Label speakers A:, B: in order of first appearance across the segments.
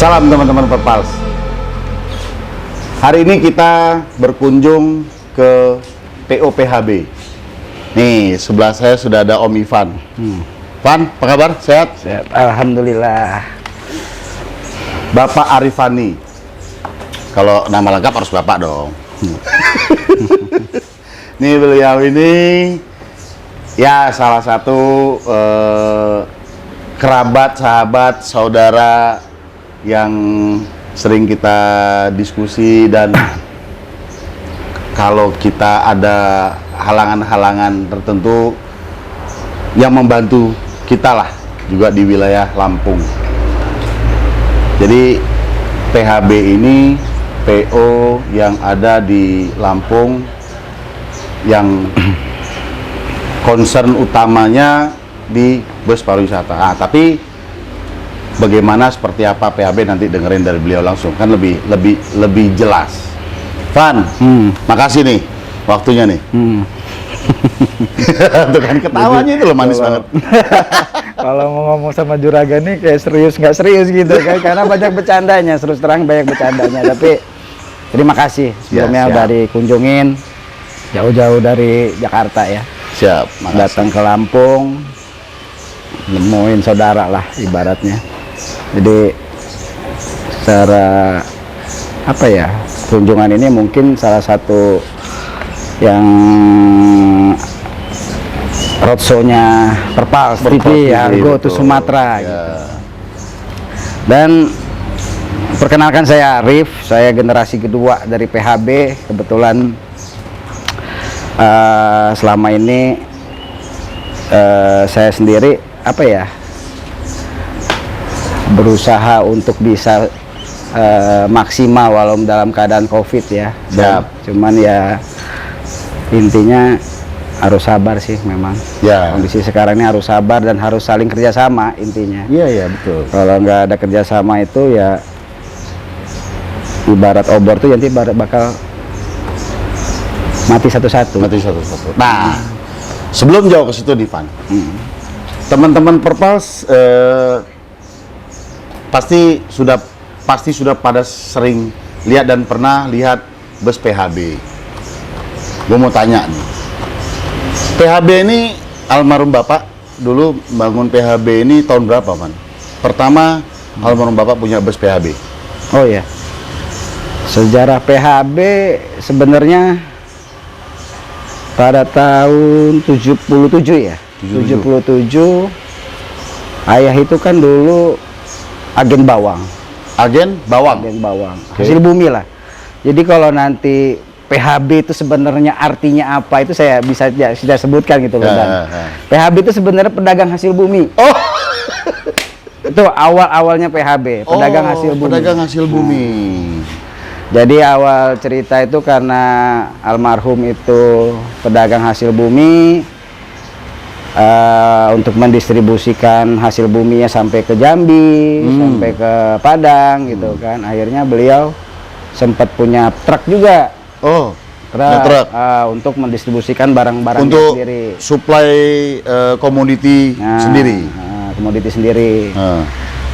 A: Salam teman-teman Perpals. Hari ini kita berkunjung ke POPHB. Nih, sebelah saya sudah ada Om Ivan. Van, apa kabar? Sehat?
B: Sehat, alhamdulillah.
A: Bapak Arifani. Kalau nama lengkap harus Bapak dong. Nih beliau ini ya salah satu kerabat, sahabat, saudara yang sering kita diskusi, dan kalau kita ada halangan-halangan tertentu yang membantu kita lah juga di wilayah Lampung. Jadi PHB ini PO yang ada di Lampung yang concern utamanya di bus pariwisata. Nah, tapi bagaimana seperti apa PHB nanti dengerin dari beliau langsung, kan lebih jelas. Van, makasih nih waktunya nih. Tuh kan ketawanya itu loh manis banget.
B: Kalau mau ngomong sama Juragan nih kayak serius nggak serius gitu kan, karena banyak bercandanya, terus terang banyak bercandanya. Tapi terima kasih sebelumnya udah dikunjungin jauh-jauh dari Jakarta ya.
A: Siap, makasih.
B: Datang ke Lampung, nemuin saudara lah ibaratnya. Jadi secara apa ya, kunjungan ini mungkin salah satu yang roadshow-nya Perpals TV ya, Go to Sumatera gitu. Dan perkenalkan, saya Arif, saya generasi kedua dari PHB. Kebetulan selama ini saya sendiri apa ya, berusaha untuk bisa maksimal walau dalam keadaan COVID ya. Cuman ya intinya harus sabar sih memang. Ya. Kondisi sekarang ini harus sabar dan harus saling kerjasama intinya.
A: Iya betul. Kalau
B: nggak ada kerjasama itu ya ibarat obor tuh nanti bakal mati satu-satu.
A: Nah, sebelum jauh ke situ, Divan, teman-teman Perpals pasti sudah pada sering lihat dan pernah lihat bus PHB. Gue mau tanya nih, PHB ini almarhum Bapak dulu bangun PHB ini tahun berapa, Van? Pertama almarhum Bapak punya bus PHB.
B: Oh ya, sejarah PHB sebenarnya pada tahun 77 ya. 77 ayah itu kan dulu agen bawang. Hasil bumi lah. Jadi kalau nanti PHB itu sebenarnya artinya apa, itu saya bisa sudah sebutkan gitu loh. PHB itu sebenarnya pedagang hasil bumi. Oh. Itu awalnya PHB, pedagang hasil bumi. Jadi awal cerita itu karena almarhum itu pedagang hasil bumi, untuk mendistribusikan hasil buminya sampai ke Jambi, sampai ke Padang gitu kan. Akhirnya beliau sempat punya truk juga.
A: Oh, truk.
B: Untuk mendistribusikan barang-barang sendiri.
A: Untuk supply komoditi sendiri.
B: Komoditi sendiri. Nah,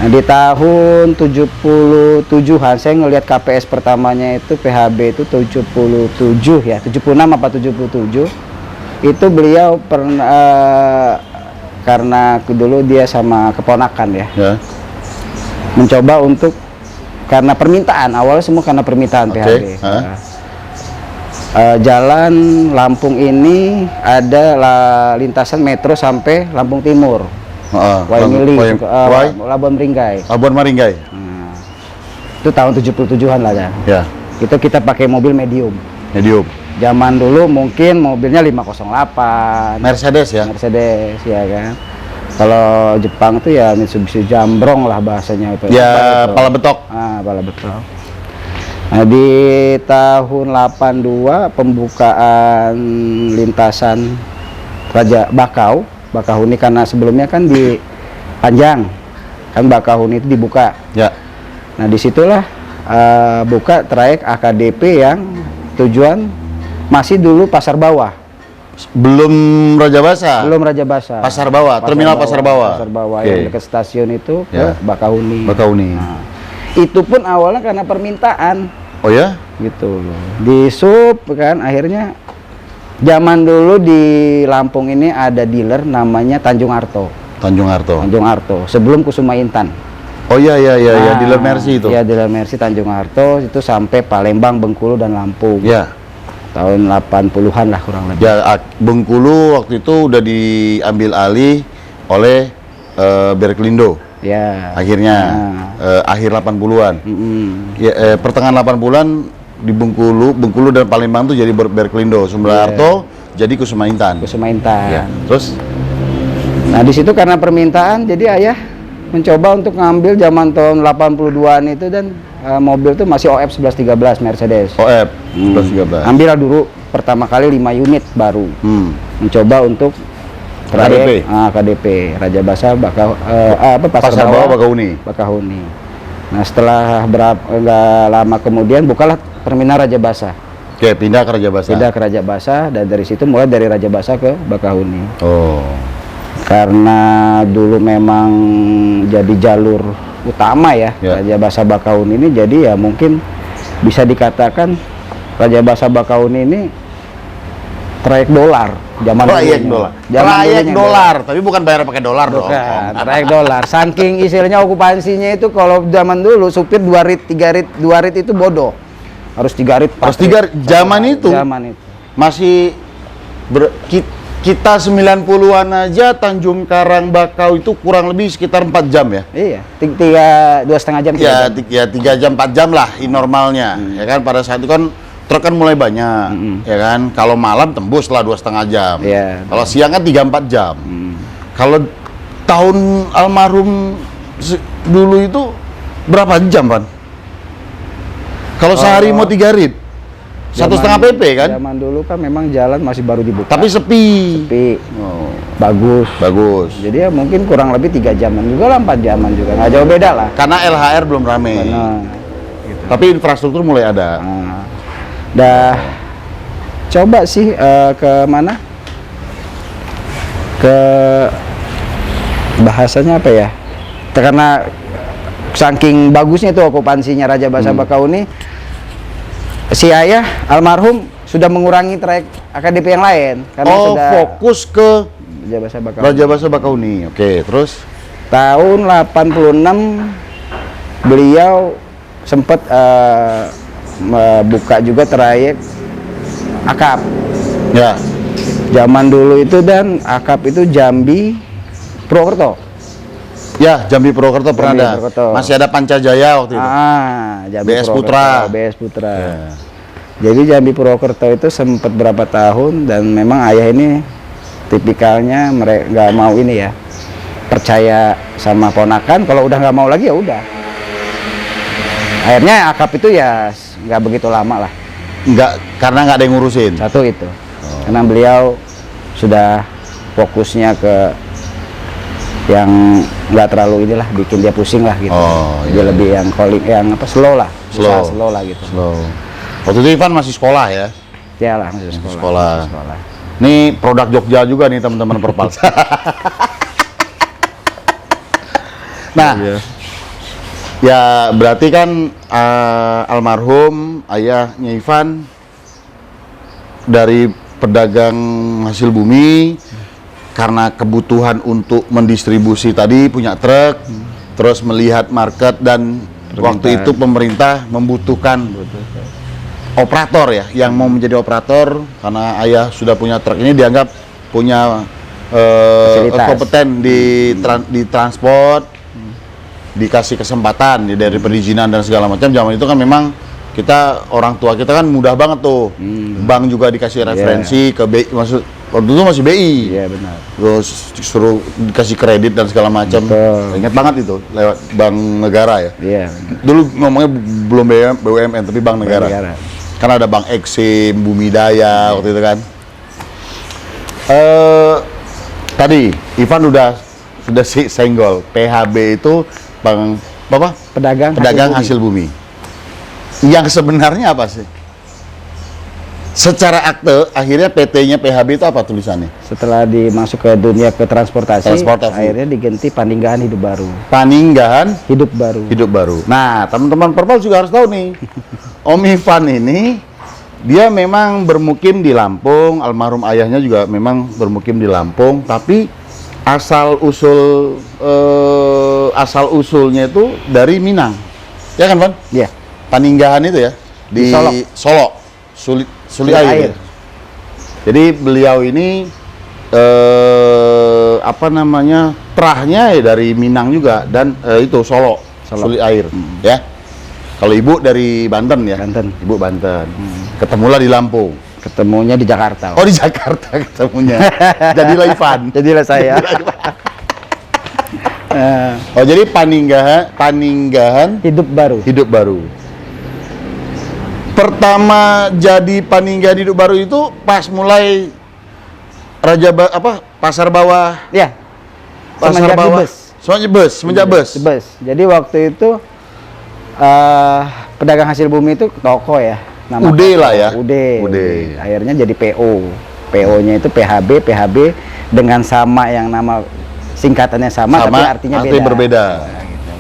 B: di tahun 77-an saya ngelihat KPS pertamanya itu PHB itu 77 ya, 76 apa 77. Itu beliau pernah karena dulu dia sama keponakan ya. Mencoba untuk karena permintaan, awalnya semua karena permintaan PHB. Jalan Lampung ini ada lintasan metro sampai Lampung Timur. Labuan Meringgai. Itu tahun 77-an lah ya. Itu kita pakai mobil medium. Zaman dulu mungkin mobilnya 508. Mercedes ya kan. Kalau Jepang tuh ya Mitsubishi Jambrong lah bahasanya itu.
A: Ya, pala betok.
B: Pala betok. Nah, di tahun 82 pembukaan lintasan Raja Bakahuni, karena sebelumnya kan di Panjang kan Bakahuni itu dibuka. Ya. Nah, disitulah buka trayek AKDP yang tujuan masih dulu Pasar Bawah.
A: Belum Raja Basa.
B: Belum Raja Basa.
A: Pasar Bawah, terminal Pasar Bawah.
B: Pasar Bawah yang dekat stasiun itu ke Bakahuni.
A: Bakahuni.
B: Nah, Itu pun awalnya karena permintaan.
A: Oh ya?
B: Gitu loh. Di sub kan akhirnya zaman dulu di Lampung ini ada dealer namanya Tanjung Arto.
A: Tanjung Arto.
B: Tanjung Arto sebelum Kusuma Intan.
A: Oh iya dealer Mercy itu.
B: Iya, dealer Mercy Tanjung Arto itu sampai Palembang, Bengkulu dan Lampung.
A: Ya.
B: Tahun 80-an lah kurang lebih.
A: Ya, Bengkulu waktu itu udah diambil alih oleh Berkelindo.
B: Ya.
A: Akhirnya akhir 80-an. Ya, pertengahan 80-an di Bengkulu dan Palembang tuh jadi Berkelindo. Sumber Harto jadi Kusuma Intan.
B: Kusuma Intan.
A: Ya. Terus
B: nah, di situ karena permintaan jadi ayah mencoba untuk ngambil zaman tahun 82-an itu dan mobil tuh masih OF 1113 Mercedes.
A: OF 1113.
B: Ambillah dulu pertama kali 5 unit baru. Mencoba untuk
A: KDP.
B: KDP Raja Basa Pasar
A: Bawah
B: Bakahuni. Nah, setelah nggak lama kemudian bukalah terminal Raja Basa.
A: Oke, pindah ke Raja Basa.
B: Pindah ke Raja Basa dan dari situ mulai dari Raja Basa ke Bakahuni.
A: Oh.
B: Karena dulu memang jadi jalur utama ya, Raja Basa Bakahuni ini, jadi ya mungkin bisa dikatakan Raja Basa Bakahuni ini trayek dolar zaman
A: Trayek dolar. Trayek dolar, tapi bukan bayar pakai dolar dong.
B: Bukan, trayek dolar. Saking istilahnya okupansinya itu kalau zaman dulu supir 2 rit, 3 rit, 2 rit itu bodoh. Harus 3 rit.
A: Harus 3 rit. Zaman itu masih kita 90-an aja Tanjung Karang Bakau itu kurang lebih sekitar 4 jam ya.
B: Iya, 2,5 jam.
A: Ya 3 jam 4 jam lah normalnya. Ya kan pada saat itu kan truk kan mulai banyak, ya kan. Kalau malam tembus lah 2,5 jam.
B: Yeah.
A: Kalau siang kan 3-4 jam. Kalau tahun almarhum dulu itu berapa jam, Pan? Kalau sehari mau 3 rit, 1,5 pp kan?
B: Zaman dulu kan memang jalan masih baru dibuka.
A: Tapi sepi.
B: Oh. Bagus. Jadi ya mungkin kurang lebih 3 jaman juga lah, 4 jaman juga. Nggak jauh beda lah.
A: Karena LHR belum rame.
B: Gitu.
A: Tapi infrastruktur mulai ada.
B: Dah coba sih ke mana? Ke bahasanya apa ya? Karena saking bagusnya itu okupansinya Raja Basa Bakahuni, si ayah almarhum sudah mengurangi trayek AKDP yang lain karena sudah
A: fokus ke
B: Raja Basa Bakahuni.
A: Raja Basa Bakahuni. Oke, terus
B: tahun 86 beliau sempat buka juga trayek akap.
A: ya.
B: Zaman dulu itu dan akap itu Jambi Purwokerto.
A: Ya, Jambi Purwokerto pernah ada. Masih ada Pancajaya waktu itu.
B: Jambi
A: BS Putra.
B: BS Putra. Jadi Jambi Purwokerto itu sempat berapa tahun dan memang ayah ini tipikalnya mereka nggak mau ini ya, percaya sama ponakan. Kalau udah nggak mau lagi ya udah. Akhirnya akap itu ya nggak begitu lama lah.
A: Nggak, karena nggak ada yang ngurusin.
B: Satu itu. Karena beliau sudah fokusnya ke yang nggak terlalu inilah bikin dia pusing lah gitu. Dia lebih yang slow lah gitu.
A: Waktu itu Ivan masih sekolah ya?
B: Ya lah, masih sekolah.
A: Ini produk Jogja juga nih teman-teman Perpals. Nah, ya berarti kan almarhum ayahnya Ivan dari pedagang hasil bumi karena kebutuhan untuk mendistribusi tadi punya truk, terus melihat market dan waktu itu pemerintah membutuhkan operator ya, yang mau menjadi operator karena ayah sudah punya truk ini dianggap punya kompeten di transport, dikasih kesempatan dari perizinan dan segala macam. Zaman itu kan memang kita orang tua kita kan mudah banget tuh, bank juga dikasih referensi ke BI, maksud waktu itu masih BI,
B: benar.
A: Terus suruh dikasih kredit dan segala macam. Ingat banget itu lewat bank negara ya. Dulu ngomongnya belum BUMN tapi bank negara. Karena ada bank Exim, Bumi Daya waktu itu kan. Tadi Ivan sudah senggol PHB itu bank apa? Pedagang hasil bumi. Yang sebenarnya apa sih? Secara akte, akhirnya PT-nya PHB itu apa tulisannya?
B: Setelah dimasuk ke dunia ke transportasi,
A: Transportasi.
B: akhirnya diganti Paninggahan Hidup Baru.
A: Paninggahan
B: Hidup Baru.
A: Hidup Baru. Nah, teman-teman Perpal juga harus tahu nih, Om Ivan ini dia memang bermukim di Lampung, almarhum ayahnya juga memang bermukim di Lampung, tapi asal usulnya itu dari Minang, ya kan, Van?
B: Iya.
A: Paninggahan itu ya di Solo, Suli Air. Jadi beliau ini terahnya ya dari Minang juga dan itu Solo. Suli Air, ya. Kalau ibu dari Banten ya?
B: Banten.
A: Ibu Banten. Ketemulah di Lampung.
B: Ketemunya di Jakarta.
A: Oh, di Jakarta ketemunya. Jadilah Ivan.
B: Jadilah saya.
A: Oh, jadi Paninggahan
B: Hidup Baru.
A: Hidup Baru. Pertama jadi Paninggahan Hidup Baru itu pas mulai Pasar Bawah.
B: Ya.
A: Pasar
B: Semenjak
A: Bawah.
B: bus.
A: Semenjak bus.
B: Bus. Jadi waktu itu pedagang hasil bumi itu toko ya.
A: Ude lah ya.
B: Ude. Akhirnya jadi PO. PO-nya itu PHB dengan sama yang nama singkatannya sama tapi artinya beda.
A: Berbeda.
B: Nah, gitu.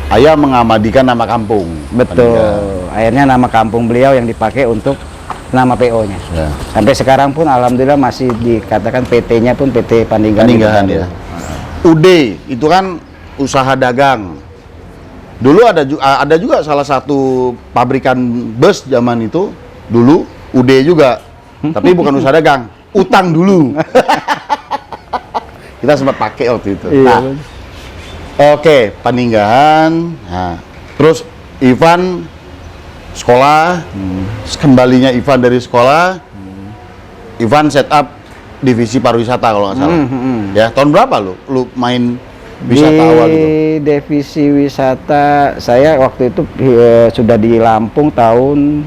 A: Ayah mengamadikan nama kampung.
B: Betul.
A: Paninggahan.
B: Akhirnya nama kampung beliau yang dipakai untuk nama PO-nya.
A: Ya.
B: Sampai sekarang pun alhamdulillah masih dikatakan PT-nya pun PT Paninggahan
A: ya. Ude itu kan usaha dagang. Dulu ada juga salah satu pabrikan bus zaman itu dulu Ude juga. Tapi bukan usaha dagang, utang dulu. Kita sempat pakai waktu itu.
B: Iya.
A: Nah, oke, Paninggahan. Nah, terus Ivan sekolah, kembalinya Ivan dari sekolah, Ivan set up divisi pariwisata kalau nggak salah. Ya, tahun berapa lu main wisata awal gitu?
B: Di divisi wisata saya waktu itu sudah di Lampung tahun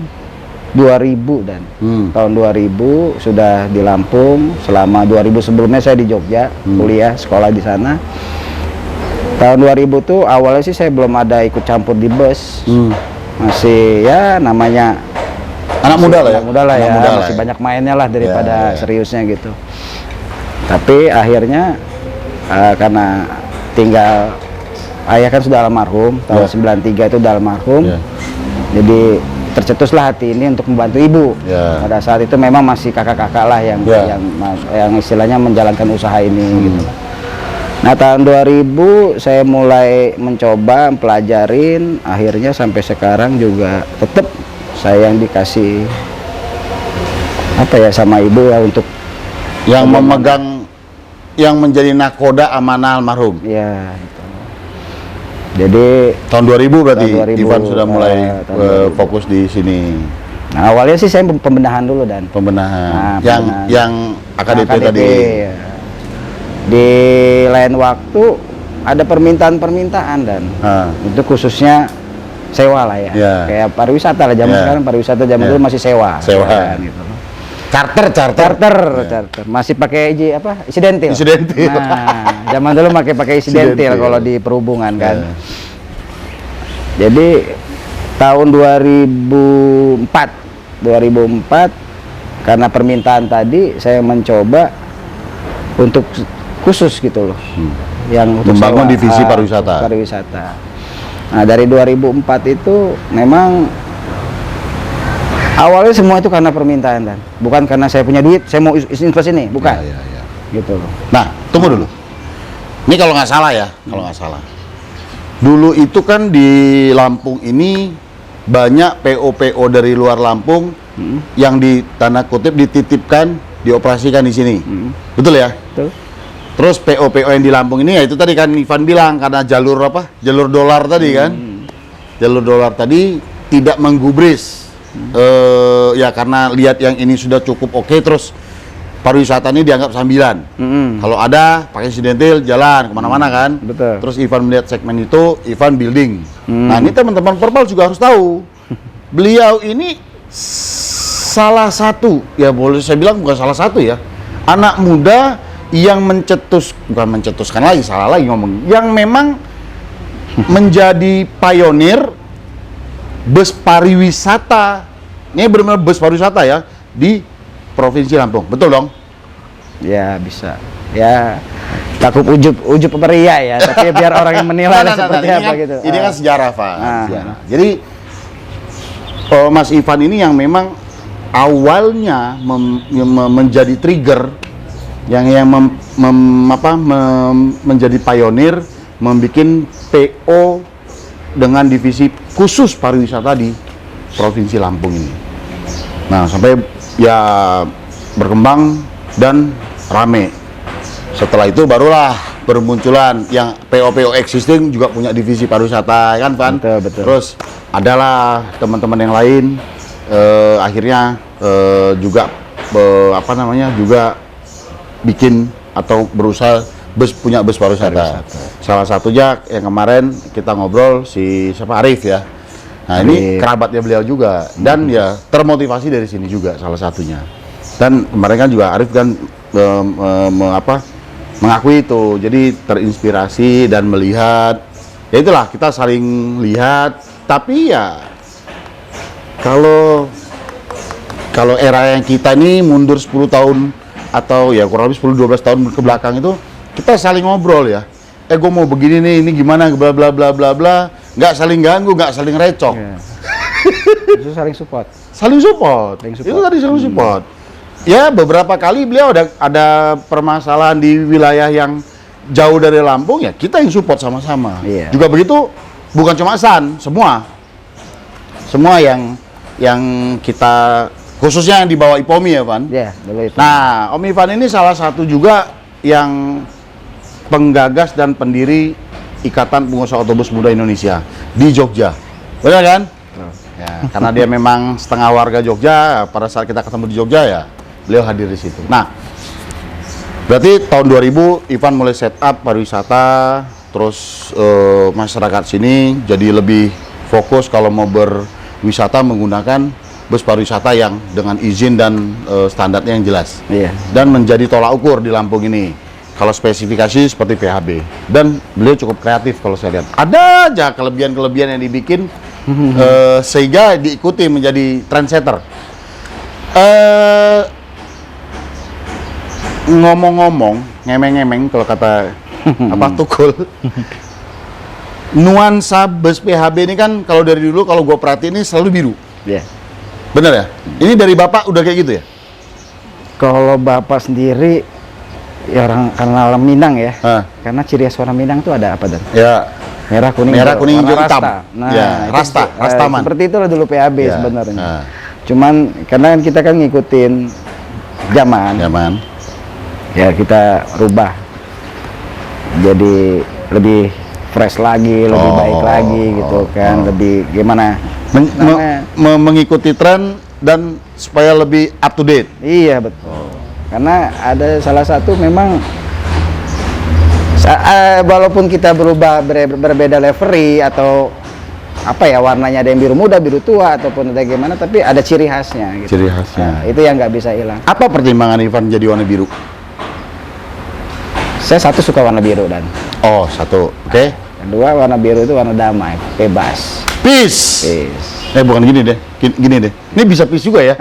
B: 2000 dan tahun 2000 sudah di Lampung. Selama 2000 sebelumnya saya di Jogja kuliah sekolah di sana. Tahun 2000 tuh awalnya sih saya belum ada ikut campur di bus. Masih ya namanya
A: anak muda lah ya.
B: Masih banyak mainnya lah daripada seriusnya gitu. Tapi akhirnya karena tinggal ayah kan sudah almarhum tahun 93 itu udah almarhum. Jadi tercetuslah hati ini untuk membantu ibu. Pada saat itu memang masih kakak-kakak lah yang istilahnya menjalankan usaha ini gitu. Nah, tahun 2000 saya mulai mencoba mempelajarin, akhirnya sampai sekarang juga tetap saya yang dikasih sama ibu ya untuk
A: yang memegang, yang menjadi nakoda amanah almarhum.
B: Ya, gitu. Jadi
A: tahun 2000 berarti
B: tahun 2000,
A: Ivan sudah mulai fokus di sini.
B: Nah, awalnya sih saya pembenahan dulu dan
A: pembenahan.
B: Nah,
A: yang AKDP tadi.
B: Ya. Di lain waktu ada permintaan dan itu khususnya sewa lah ya. Kayak pariwisata lah zaman sekarang, pariwisata zaman dulu masih sewa. Kan, gitu. Charter. Masih pakai isidentil. Nah, zaman dulu pakai isidentil kalau di perhubungan kan. Jadi tahun 2004 karena permintaan tadi saya mencoba untuk khusus gitu loh. Yang untuk
A: membangun
B: sewa,
A: divisi pariwisata.
B: Nah, dari 2004 itu memang awalnya semua itu karena permintaan dan bukan karena saya punya duit, saya mau invest ini, bukan. Gitu loh.
A: Nah, tunggu dulu. Ini kalau nggak salah ya, Dulu itu kan di Lampung ini banyak PO-PO dari luar Lampung yang di tanda kutip dititipkan, dioperasikan di sini. Betul ya?
B: Betul.
A: Terus PO-PO yang di Lampung ini ya itu tadi kan Ivan bilang karena jalur dolar tadi kan. Jalur dolar tadi tidak menggubris. Ya karena lihat yang ini sudah cukup oke, terus pariwisata ini dianggap sambilan. Kalau ada pakai sidentil jalan kemana-mana kan.
B: Betul.
A: Terus Ivan melihat segmen itu, Ivan building. Nah, ini teman-teman Perpal juga harus tahu. Beliau ini salah satu, ya boleh saya bilang bukan salah satu ya, anak muda yang bukan mencetuskan lagi, salah lagi ngomong, yang memang menjadi pionir bus pariwisata. Ini benar-benar bus pariwisata ya, di Provinsi Lampung. Betul dong?
B: Ya bisa. Ya takut ujub pria ya, tapi biar orang yang menilai seperti
A: ini
B: apa
A: kan,
B: gitu.
A: Ini kan sejarah, Pak.
B: Ah.
A: Sejarah. Jadi Mas Ivan ini yang memang awalnya menjadi trigger yang menjadi pionir membuat PO dengan divisi khusus pariwisata di Provinsi Lampung ini. Nah, sampai ya berkembang dan rame. Setelah itu barulah bermunculan yang PO-PO existing juga punya divisi pariwisata, kan, Van?
B: Betul, betul.
A: Terus adalah teman-teman yang lain akhirnya juga juga bikin atau berusaha punya bus pariwisata. Salah satunya yang kemarin kita ngobrol si Arif ya. Nah, ini kerabatnya beliau juga dan ya termotivasi dari sini juga salah satunya. Dan kemarin kan juga Arif kan mengakui itu. Jadi terinspirasi dan melihat ya itulah kita saling lihat, tapi ya kalau era yang kita ini mundur 10 tahun atau ya kurang lebih 10-12 tahun ke belakang itu kita saling ngobrol ya. Gue mau begini nih, ini gimana, bla bla bla bla bla. Nggak saling ganggu, nggak saling recok.
B: Ya. Itu saling support.
A: Saling support. Itu tadi saling support. Ya beberapa kali beliau ada permasalahan di wilayah yang jauh dari Lampung ya kita yang support sama-sama.
B: Iya.
A: Juga begitu, bukan cuma San, semua yang kita khususnya yang dibawa IPOMI ya, Van.
B: Ya, IPOMI.
A: Nah, Om Ivan ini salah satu juga yang penggagas dan pendiri Ikatan Pengusaha Otobus Muda Indonesia di Jogja. Benar kan? Ya, karena dia memang setengah warga Jogja, pada saat kita ketemu di Jogja ya, beliau hadir di situ. Nah, berarti tahun 2000 Ivan mulai set up pariwisata, terus masyarakat sini jadi lebih fokus kalau mau berwisata menggunakan bus pariwisata yang dengan izin dan standarnya yang jelas.
B: Iya.
A: Dan menjadi tolak ukur di Lampung ini. Kalau spesifikasi seperti PHB. Dan beliau cukup kreatif kalau saya lihat. Ada aja kelebihan-kelebihan yang dibikin sehingga diikuti menjadi trendsetter. Ngomong-ngomong, ngemeng-ngemeng kalau kata Tukul. Nuansa bus PHB ini kan kalau dari dulu kalau gue perhatiin ini selalu biru.
B: Iya.
A: Bener ya? Ini dari Bapak udah kayak gitu ya?
B: Kalau Bapak sendiri ya karena orang Minang ya. Karena ciri khas warna Minang itu ada apa, Dan?
A: Ya.
B: Merah, kuning,
A: hijau, hitam.
B: Nah,
A: ya, rastaman.
B: Seperti itulah dulu PHB
A: ya.
B: sebenarnya. Cuman karena kita kan ngikutin zaman. Ya kita rubah. Jadi lebih fresh lagi, lebih baik lagi gitu kan. Lebih gimana?
A: Mengikuti tren dan supaya lebih up to date.
B: Iya betul. Karena ada salah satu memang walaupun kita berubah berbeda livery atau apa ya warnanya, ada yang biru muda, biru tua ataupun ada gimana, tapi ada ciri khasnya. Gitu.
A: Ciri khasnya.
B: Nah, itu yang nggak bisa hilang.
A: Apa pertimbangan Ivan jadi warna biru?
B: Saya satu suka warna biru, Dan.
A: Oh, satu. Oke.
B: Kedua, warna biru itu warna damai, bebas.
A: Peace. Bukan gini deh. Ini bisa peace juga ya.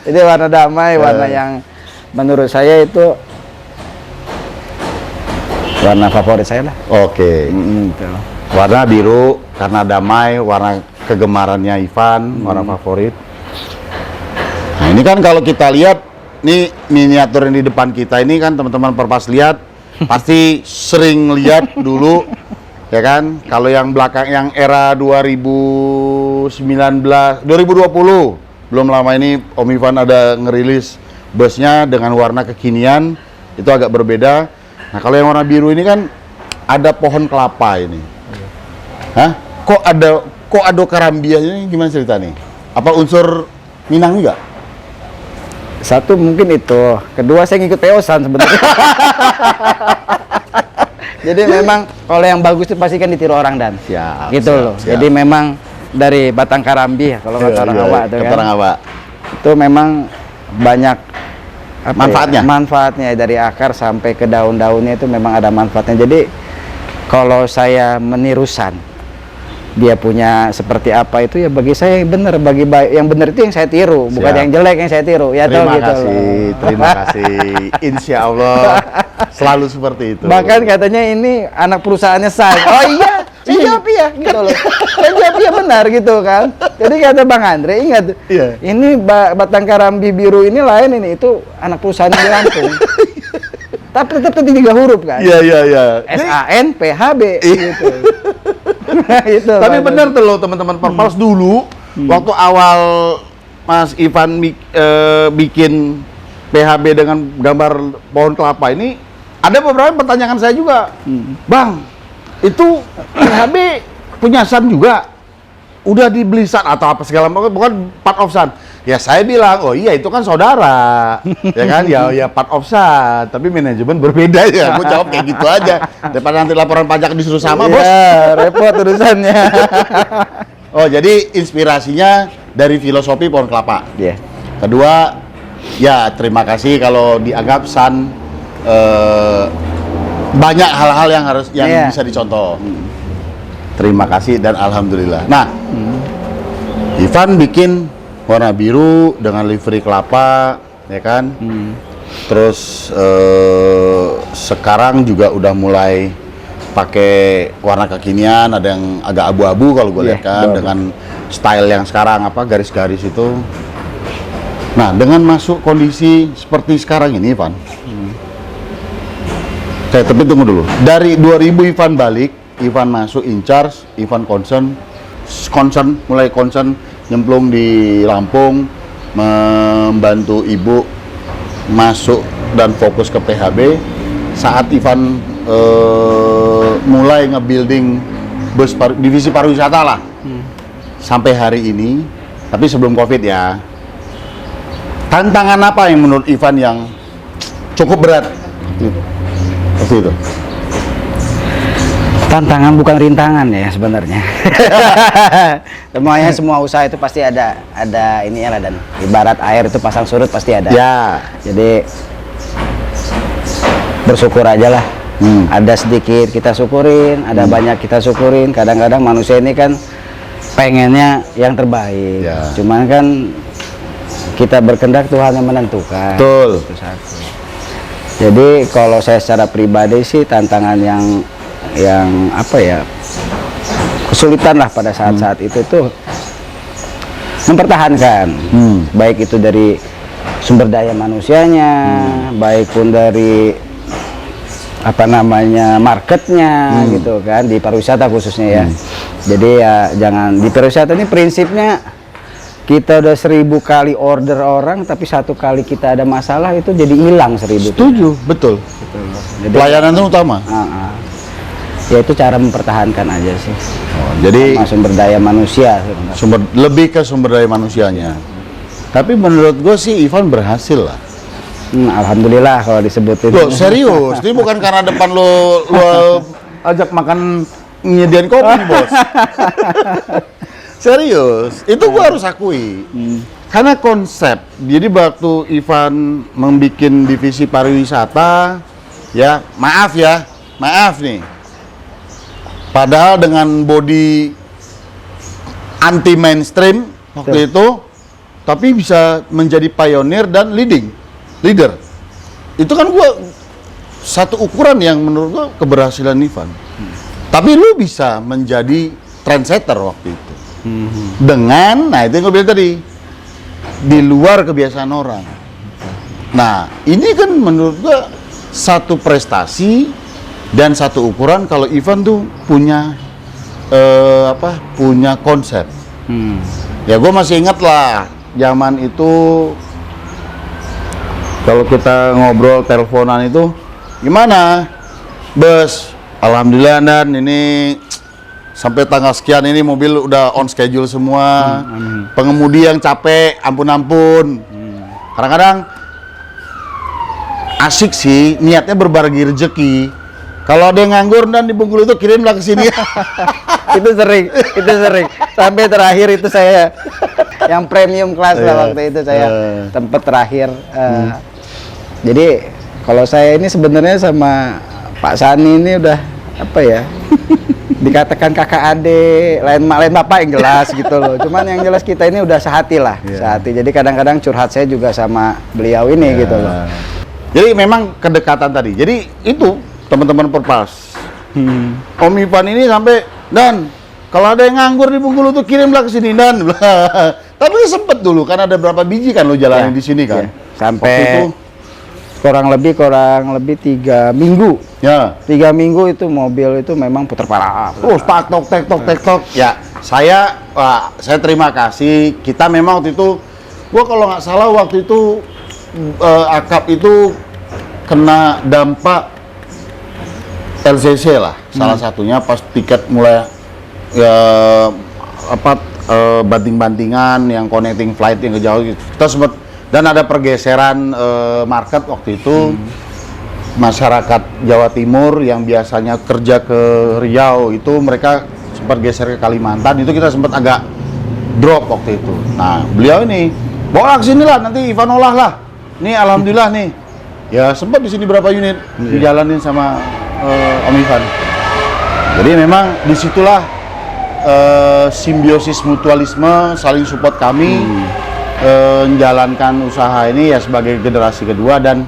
B: Jadi warna damai, warna yang menurut saya itu warna favorit saya lah.
A: Oke. Warna biru karena damai, warna kegemarannya Ivan, warna favorit. Nah, ini kan kalau kita lihat nih miniatur yang di depan kita ini kan teman-teman Perpas lihat pasti sering lihat dulu ya kan. Kalau yang belakang yang era 2019, 2020 belum lama ini Om Ivan ada ngerilis busnya dengan warna kekinian, itu agak berbeda. Nah, kalau yang warna biru ini kan ada pohon kelapa ini. Hah? Kok ada karambiahnya, gimana cerita nih? Apa unsur Minang juga?
B: Satu mungkin itu, kedua saya ngikut Peosan sebenarnya. Jadi memang kalau yang bagus itu pasti kan ditiru orang, Dan.
A: Siap,
B: gitu loh.
A: Siap.
B: Jadi memang dari batang karambi ya kalau kata orang Awak itu kan.
A: Orang Awak.
B: Itu memang banyak manfaatnya dari akar sampai ke daun-daunnya itu memang ada manfaatnya. Jadi kalau saya meniru San, dia punya seperti apa itu ya bagi saya yang benar, yang benar itu yang saya tiru, bukan
A: Siap.
B: yang jelek yang saya tiru. Ya tahu
A: Terima
B: gitu
A: kasih,
B: loh.
A: terima kasih. Insya Allah selalu seperti itu.
B: Bahkan katanya ini anak perusahaannya saya. Oh iya, saya jawab iya gitu loh. Saya jawab iya benar gitu kan. Jadi kata Bang Andre, ingat
A: Iya.
B: ini batang karambi biru ini lain, ini itu anak perusahaan di Lampung. Tapi tetap 3 huruf kan.
A: Iya, iya, iya.
B: SANPHB gitu. Itu,
A: Tapi
B: Bang.
A: benar tuh loh teman-teman Perpals dulu waktu awal Mas Ivan bikin PHB dengan gambar pohon kelapa ini, ada beberapa yang pertanyaan saya juga, Bang, itu PHB punya San juga? Udah dibeli San atau apa segala macam, bukan part of San? Ya saya bilang, oh iya itu kan saudara, ya kan, ya part of San, tapi manajemen berbeda ya. Gue jawab kayak gitu aja, daripada nanti laporan pajak disuruh sama, Bos.
B: Iya, repot urusannya.
A: Oh, jadi inspirasinya dari filosofi pohon kelapa.
B: Iya.
A: Kedua, ya terima kasih kalau dianggap San banyak hal-hal yang
B: Iya.
A: bisa dicontoh. Terima kasih dan alhamdulillah. Nah, Ivan bikin warna biru dengan livery kelapa, ya kan? Terus sekarang juga udah mulai pakai warna kekinian, ada yang agak abu-abu kalau gue
B: Iya,
A: lihat kan,
B: betul.
A: dengan style yang sekarang apa garis-garis itu. Nah, dengan masuk kondisi seperti sekarang ini, Ivan. Tapi tunggu dulu. Dari 2000 Ivan balik, Ivan masuk in charge, Ivan mulai concern nyemplung di Lampung, membantu ibu masuk dan fokus ke PHB. Saat Ivan mulai nge-building divisi pariwisata lah, sampai hari ini. Tapi sebelum COVID ya, tantangan apa yang menurut Ivan yang cukup berat? Seperti itu.
B: Tantangan bukan rintangan ya sebenarnya. Semuanya, semua usaha itu pasti ada ini ya, dan ibarat air itu pasang surut pasti ada.
A: Ya.
B: Jadi bersyukur aja lah. Ada sedikit kita syukurin, ada banyak kita syukurin. Kadang-kadang manusia ini kan pengennya yang terbaik.
A: Ya.
B: Cuman kan kita berkehendak, Tuhan yang menentukan.
A: Betul.
B: Itu satu. Jadi kalau saya secara pribadi sih tantangan yang apa ya, kesulitan lah pada saat-saat itu tuh mempertahankan, baik itu dari sumber daya manusianya, baik pun dari apa namanya marketnya gitu kan, di pariwisata khususnya ya. Jadi ya jangan, di pariwisata ini prinsipnya kita udah 1000 kali order orang, tapi 1 kali kita ada masalah itu jadi hilang 1000.
A: Setuju, betul.
B: Jadi,
A: Pelayanan itu utama.
B: ya itu cara mempertahankan aja sih.
A: Jadi
B: Sama sumber daya manusia sebenarnya.
A: lebih ke sumber daya manusianya. Tapi menurut gue sih Ivan berhasil lah.
B: Alhamdulillah kalau disebutin.
A: Loh, serius, ini bukan karena depan lo ajak makan nyediain kopi, Bos. Serius, itu gua harus akui. Karena konsep, jadi waktu Ivan membuat divisi pariwisata, ya maaf nih. Padahal dengan body anti mainstream waktu itu, tapi bisa menjadi pionir dan leader. Itu kan gua satu ukuran yang menurut gua keberhasilan Ivan. Tapi lu bisa menjadi trendsetter waktu itu. Dengan, nah itu yang gue bilang tadi, di luar kebiasaan orang. Nah, ini kan menurut gua satu prestasi dan satu ukuran kalau Ivan tuh punya punya konsep. Ya gue masih ingat lah zaman itu kalau kita ngobrol teleponan itu, gimana, Bos? Alhamdulillah dan ini sampai tanggal sekian ini mobil udah on schedule semua. Pengemudi yang capek, ampun. Kadang-kadang asik sih, niatnya berbagi rezeki. Kalau ada yang nganggur dan di Bengkulu itu kirimlah ke sini.
B: itu sering. Sampai terakhir itu saya yang premium kelas lah waktu itu saya tempat terakhir. Jadi kalau saya ini sebenarnya sama Pak Sani ini udah apa ya? Dikatakan kakak adik, lain mak lain bapak yang jelas gitu loh. Cuman yang jelas kita ini udah sehati lah, sehati. Jadi kadang-kadang curhat saya juga sama beliau ini gitu loh.
A: Jadi memang kedekatan tadi. Jadi itu teman-teman Perpras. Om Ivan ini sampai, Dan, kalau ada yang nganggur di Bengkulu tuh kirimlah ke sini, Dan. Tapi sempet dulu kan ada berapa biji kan lo jalanin di sini kan?
B: Sampai kurang lebih 3 minggu.
A: Ya.
B: 3 minggu itu mobil itu memang putar parah.
A: Terus tek tok. Ya, saya terima kasih. Kita memang waktu itu, gua kalau nggak salah waktu itu akap itu kena dampak LCC lah. Salah satunya pas tiket mulai banting-bantingan yang connecting flight yang ke jauh. Kita sempat dan ada pergeseran market waktu itu. Masyarakat Jawa Timur yang biasanya kerja ke Riau itu mereka sempat geser ke Kalimantan, itu kita sempat agak drop waktu itu. Nah, beliau ini bawa ke sini lah, nanti Ivan olah lah. Nih alhamdulillah nih. Ya sempat di sini berapa unit dijalanin sama Om Ivan. Jadi memang disitulah simbiosis mutualisme, saling support kami menjalankan usaha ini ya sebagai generasi kedua, dan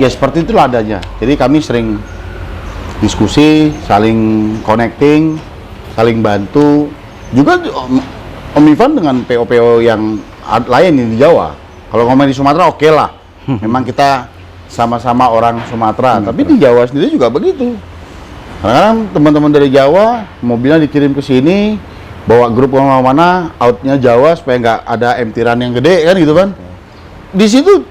A: ya seperti itulah adanya. Jadi kami sering diskusi, saling connecting, saling bantu. Juga Om Ivan dengan PO-PO yang lain di Jawa. Kalau ngomong di Sumatera oke lah. Memang kita sama-sama orang Sumatera, tapi di Jawa sendiri juga begitu. Kadang-kadang teman-teman dari Jawa mobilnya dikirim ke sini, bawa grup kemana-mana, outnya Jawa supaya nggak ada empty run yang gede kan gitu kan. Di situ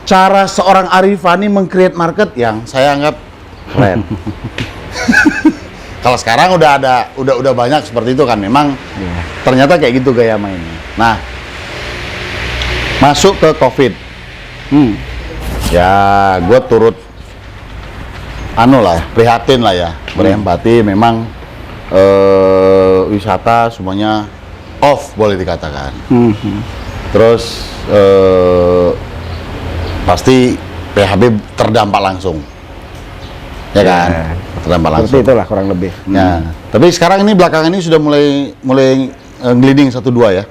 A: cara seorang Arifani meng-create market yang saya anggap keren. Kalau sekarang udah banyak seperti itu kan, memang ternyata kayak gitu gaya mainnya. Nah, masuk ke COVID. Ya, gue turut prihatin lah ya, berempati. Memang wisata semuanya off boleh dikatakan. Terus pasti PHB terdampak langsung, ya kan? Terdampak langsung.
B: Seperti itulah kurang lebih.
A: Ya, tapi sekarang ini belakangan ini sudah mulai gliding 1-2 ya,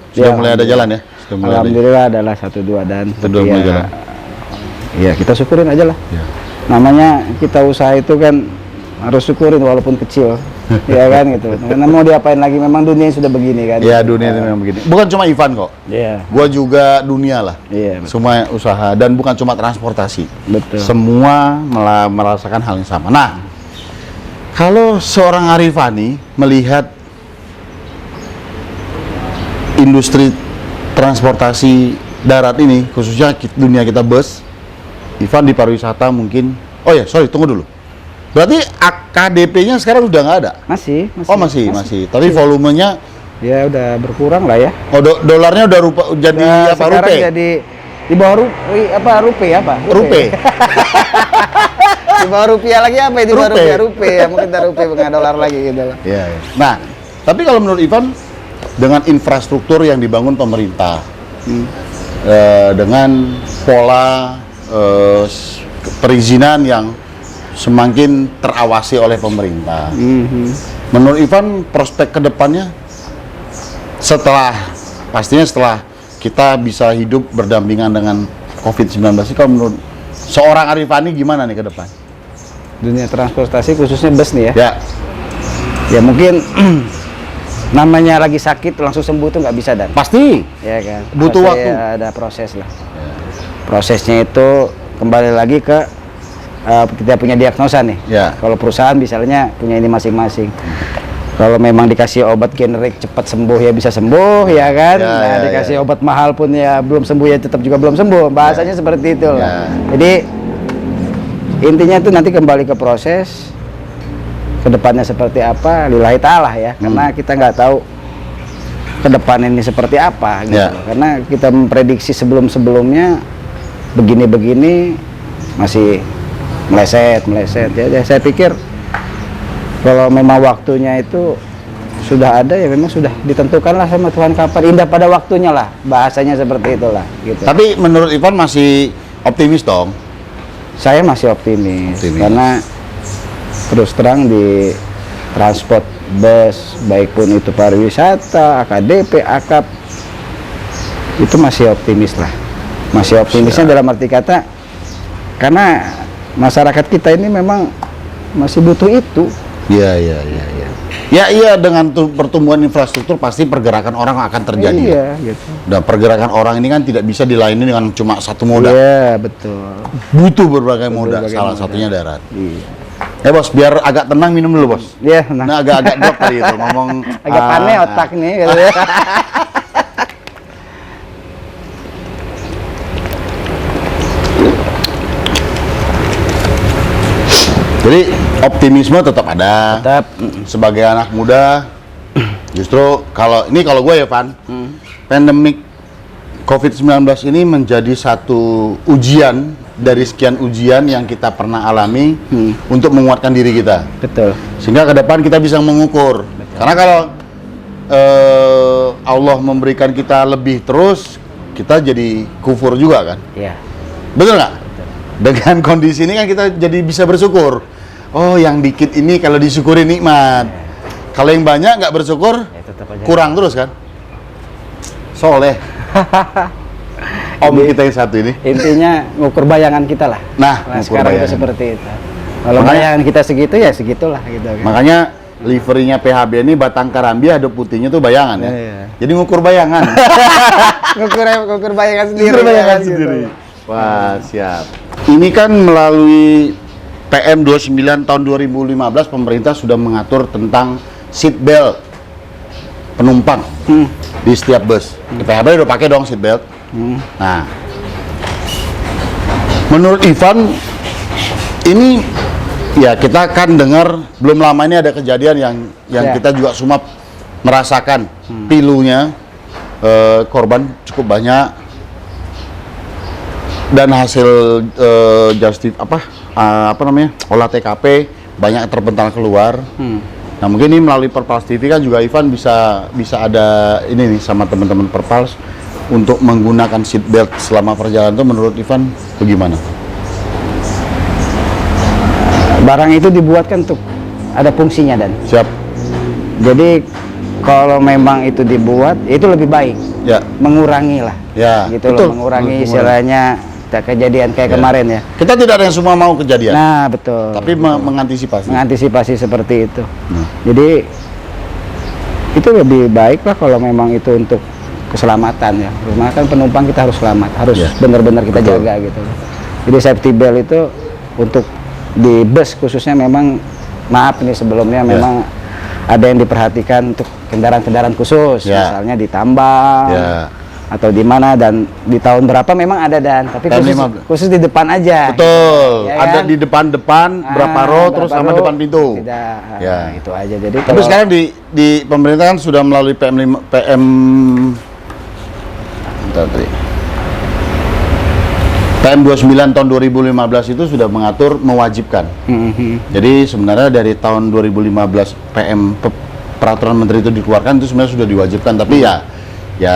A: sudah mulai ada jalan ya.
B: Alhamdulillah adalah 1-2 dan
A: mulai jalan.
B: Ya kita syukurin aja lah.
A: Ya.
B: Namanya kita usaha itu kan harus syukurin walaupun kecil. Ya kan gitu. Karena mau diapain lagi, memang dunia sudah begini kan.
A: Ya, dunia ini memang begini. Bukan cuma Ivan kok.
B: Iya.
A: Gua juga dunia lah.
B: Iya.
A: Semua usaha, dan bukan cuma transportasi.
B: Betul.
A: Semua merasakan hal yang sama. Nah, kalau seorang Arifani melihat industri transportasi darat ini, khususnya dunia kita bus, Ivan di pariwisata mungkin. Oh ya, sorry, tunggu dulu. Berarti KDP-nya sekarang udah nggak ada?
B: Masih.
A: Oh masih. Tapi volumenya
B: ya udah berkurang lah ya.
A: Oh, dolarnya udah jadi apa?
B: Sekarang
A: Rupiah?
B: jadi di bawah rupiah apa?
A: Rupiah.
B: Di bawah rupiah lagi apa? Di bawah rupiah. Mungkin rupiah dengan dolar lagi gitu lah.
A: Iya. Nah, tapi kalau menurut Ivan, dengan infrastruktur yang dibangun pemerintah, dengan pola perizinan yang semakin terawasi oleh pemerintah, menurut Ivan prospek kedepannya pastinya setelah kita bisa hidup berdampingan dengan COVID-19, kalau menurut seorang Arifani gimana nih ke depan?
B: Dunia transportasi khususnya bus nih ya. Ya mungkin namanya lagi sakit langsung sembuh tuh nggak bisa, Dan.
A: Pasti.
B: Ya kan.
A: Butuh waktu.
B: Ada proses lah. Prosesnya itu kembali lagi ke kita punya diagnosa nih.
A: Ya.
B: Kalau perusahaan misalnya punya ini masing-masing. Kalau memang dikasih obat generik cepat sembuh ya bisa sembuh ya kan. Dikasih obat mahal pun ya belum sembuh ya tetap juga belum sembuh. Bahasanya seperti itu lah. Jadi intinya itu nanti kembali ke proses. Kedepannya seperti apa, lillahi ta'ala ya. Karena kita nggak tahu ke depan ini seperti apa gitu. Karena kita memprediksi sebelum-sebelumnya begini-begini masih meleset ya. Saya pikir kalau memang waktunya itu sudah ada, ya memang sudah ditentukan lah sama Tuhan kapan, indah pada waktunya lah, bahasanya seperti itulah gitu.
A: Tapi menurut Ivan masih optimis dong?
B: Saya masih optimis. Karena terus terang di transport bus, baik pun itu pariwisata, AKDP, AKAP, itu masih optimis lah. Masih optimisnya dalam arti kata, karena masyarakat kita ini memang masih butuh itu.
A: Iya. Ya dengan pertumbuhan infrastruktur pasti pergerakan orang akan terjadi.
B: Iya, gitu.
A: Dan pergerakan orang ini kan tidak bisa dilayani dengan cuma satu moda.
B: Iya, betul.
A: Butuh berbagai moda,
B: Berbagai
A: salah
B: moda.
A: satunya darat.
B: Iya.
A: Bos, biar agak tenang minum dulu, Bos.
B: Iya,
A: Nah, agak drop tadi itu ngomong
B: agak panik otak nih gitu ya.
A: Jadi optimisme tetap ada.
B: Tetap.
A: Sebagai anak muda, justru kalau gue ya, Van, pandemik COVID-19 ini menjadi satu ujian dari sekian ujian yang kita pernah alami untuk menguatkan diri kita.
B: Betul.
A: Sehingga ke depan kita bisa mengukur. Karena kalau Allah memberikan kita lebih terus, kita jadi kufur juga kan.
B: Iya.
A: Betul nggak? Dengan kondisi ini kan kita jadi bisa bersyukur. Oh, yang dikit ini kalau disyukuri nikmat. Kalau yang banyak nggak bersyukur,
B: Ya, tetap aja.
A: kurang terus kan? Soleh. Om kita yang satu ini.
B: Intinya ngukur bayangan kita lah.
A: Nah,
B: Nah,
A: ngukur
B: sekarang itu
A: bayangan.
B: seperti itu. Kalau
A: Makanya-
B: bayangan kita segitu ya segitulah gitu kan.
A: Makanya liverinya PHB ini batang karambi ada putihnya tuh bayangan ya.
B: Iya.
A: Jadi ngukur bayangan.
B: ngukur bayangan sendiri.
A: Ngukur bayangan
B: gitu.
A: sendiri. Wah, siap. Ini kan melalui PM 29 tahun 2015 pemerintah sudah mengatur tentang seat belt penumpang di setiap bus. Di PHB udah pakai dong seat belt. Nah, menurut Ivan ini ya kita kan dengar belum lama ini ada kejadian yang
B: Ya.
A: kita juga semua merasakan pilunya, korban cukup banyak dan hasil olah TKP banyak terpental keluar. Nah, mungkin ini melalui Perpals TV kan juga Ivan bisa ada ini nih sama teman-teman Perpals untuk menggunakan seat belt selama perjalanan itu menurut Ivan bagaimana?
B: Barang itu dibuatkan untuk ada fungsinya dan.
A: Siap.
B: Jadi kalau memang itu dibuat, itu lebih baik.
A: Ya.
B: Mengurangi lah.
A: Ya,
B: Gitu
A: betul.
B: loh, mengurangi
A: Mengurangi.
B: istilahnya kejadian kayak
A: Ya.
B: kemarin ya.
A: Kita tidak ada yang semua mau kejadian,
B: Nah, betul.
A: tapi mengantisipasi.
B: Mengantisipasi seperti itu.
A: Nah.
B: Jadi itu lebih baik lah kalau memang itu untuk keselamatan ya. Karena kan penumpang kita harus selamat, harus
A: Ya.
B: benar-benar kita
A: Betul.
B: jaga gitu. Jadi safety belt itu untuk di bus khususnya memang, maaf ini sebelumnya
A: Ya.
B: memang ada yang diperhatikan untuk kendaraan-kendaraan khusus,
A: Ya.
B: misalnya di tambang
A: Ya.
B: atau di mana, dan di tahun berapa memang ada, dan tapi
A: Tahun
B: khusus,
A: 15.
B: khusus di depan aja.
A: Betul.
B: Ya
A: Ada
B: kan?
A: di depan berapa row terus
B: berapa
A: sama
B: row,
A: depan pintu.
B: Tidak,
A: Ya.
B: itu aja. Jadi
A: Tapi
B: kalau-
A: sekarang di pemerintah kan sudah melalui PM 29 tahun 2015 itu sudah mengatur mewajibkan.
B: Mhm.
A: Jadi sebenarnya dari tahun 2015 peraturan menteri itu dikeluarkan itu sebenarnya sudah diwajibkan, tapi ya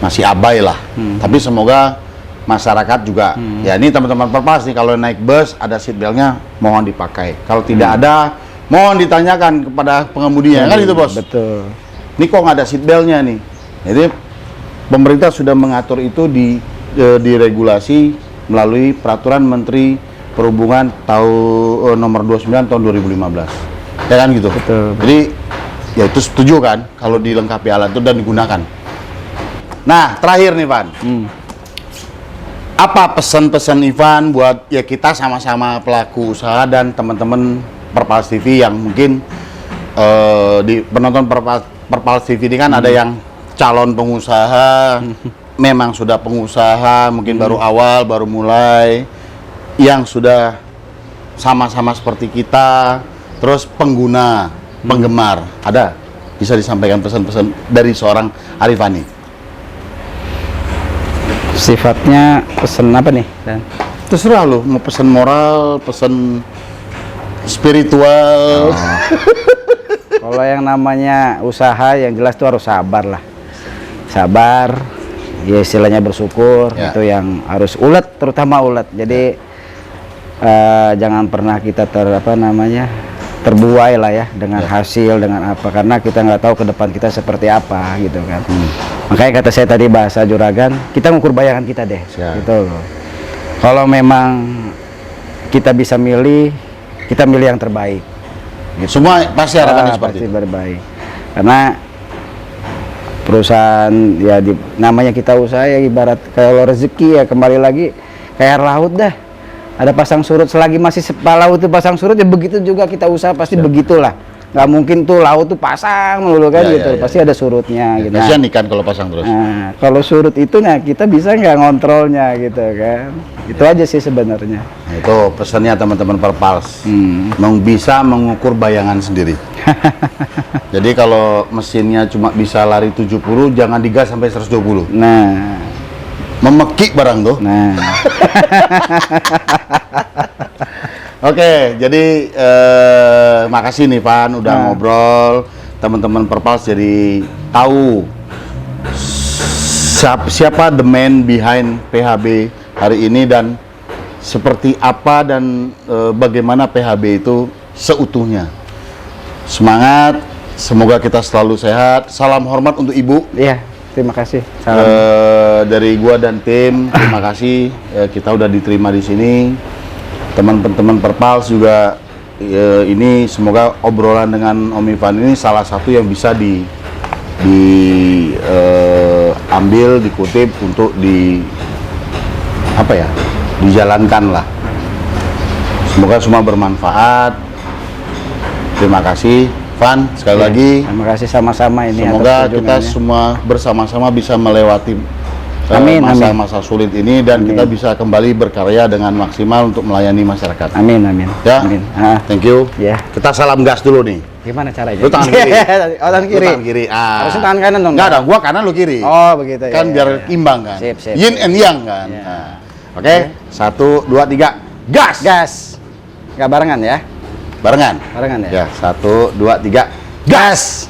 A: masih abai lah. Tapi semoga masyarakat juga ya, ini teman-teman Perpals nih, kalau naik bus ada seat beltnya mohon dipakai. Kalau tidak ada mohon ditanyakan kepada pengemudinya, kan itu bos.
B: Betul.
A: Ini kok nggak ada seat beltnya nih. Jadi pemerintah sudah mengatur itu di regulasi melalui peraturan Menteri Perhubungan nomor 29 tahun 2015. Ya kan gitu.
B: Betul.
A: Jadi ya itu setuju kan kalau dilengkapi alat itu dan digunakan. Nah, terakhir nih Van. Apa pesan-pesan Ivan buat ya kita sama-sama pelaku usaha dan teman-teman Perpals TV yang mungkin di penonton Perpals TV ini kan ada yang calon pengusaha, memang sudah pengusaha, mungkin baru awal, baru mulai, yang sudah sama-sama seperti kita, terus pengguna, penggemar, ada bisa disampaikan pesan-pesan dari seorang Arifani.
B: Sifatnya pesan apa nih? Dan
A: Terserah lo, mau pesan moral, pesan spiritual.
B: kalau yang namanya usaha yang jelas tuh harus sabar lah. Sabar, ya istilahnya bersyukur,
A: Ya.
B: itu yang harus ulet, terutama ulet. Jadi jangan pernah kita terbuai lah ya dengan hasil, dengan apa, karena kita nggak tahu ke depan kita seperti apa gitu kan. Makanya kata saya tadi bahasa Juragan, kita ngukur bayangan kita deh.
A: Siap.
B: Gitu loh. Kalau memang kita bisa milih, kita milih yang terbaik.
A: Semua pasti harapannya seperti
B: pasti
A: itu.
B: terbaik. Karena perusahaan ya namanya kita usaha ya ibarat kalau rezeki ya kembali lagi kayak air laut dah. Ada pasang surut, selagi masih laut itu pasang surut ya begitu juga kita usaha pasti begitulah. Nggak mungkin tuh laut tuh pasang dulu kan gitu. Pasti ada surutnya gitu.
A: Kasihan ikan kalau pasang terus.
B: Nah, kalau surut itu nah kita bisa nggak ngontrolnya gitu kan. Itu aja sih sebenarnya.
A: Nah, itu pesannya teman-teman Perpals. Bisa mengukur bayangan sendiri. Jadi kalau mesinnya cuma bisa lari 70, jangan digas sampai 120.
B: Nah,
A: memekik barang tuh.
B: nah.
A: Oke, jadi makasih nih Van udah ngobrol, teman-teman Perpals jadi tahu siapa the man behind PHB hari ini dan seperti apa dan bagaimana PHB itu seutuhnya. Semangat, semoga kita selalu sehat. Salam hormat untuk Ibu.
B: Iya, terima kasih. Salam.
A: Dari gua dan tim, terima kasih kita udah diterima di sini. Teman-teman Perpals juga ini semoga obrolan dengan Om Ivan ini salah satu yang bisa diambil, dikutip untuk dijalankan lah. Semoga semua bermanfaat. Terima kasih Van sekali lagi.
B: Terima kasih sama-sama ini.
A: Semoga
B: atas
A: kita
B: kunjungannya.
A: semua bersama-sama bisa melewati masa-masa sulit ini dan kita bisa kembali berkarya dengan maksimal untuk melayani masyarakat.
B: Amin, amin.
A: Ya,
B: amin.
A: thank you.
B: Ya.
A: Kita salam gas dulu nih.
B: Gimana caranya?
A: Lu tangan kiri.
B: Oh, tangan kiri.
A: Lu tangan kiri.
B: Harusnya tangan kanan dong.
A: Enggak dong, gua kanan lu kiri.
B: Oh, begitu
A: Kan
B: ya.
A: biar
B: ya.
A: imbang kan.
B: Sip, sip.
A: Yin and yang kan.
B: Ya.
A: Nah. Oke, 1 2 3. Gas.
B: Gas. Enggak barengan ya?
A: Barengan.
B: Barengan ya?
A: Ya, 1 2 3. Gas.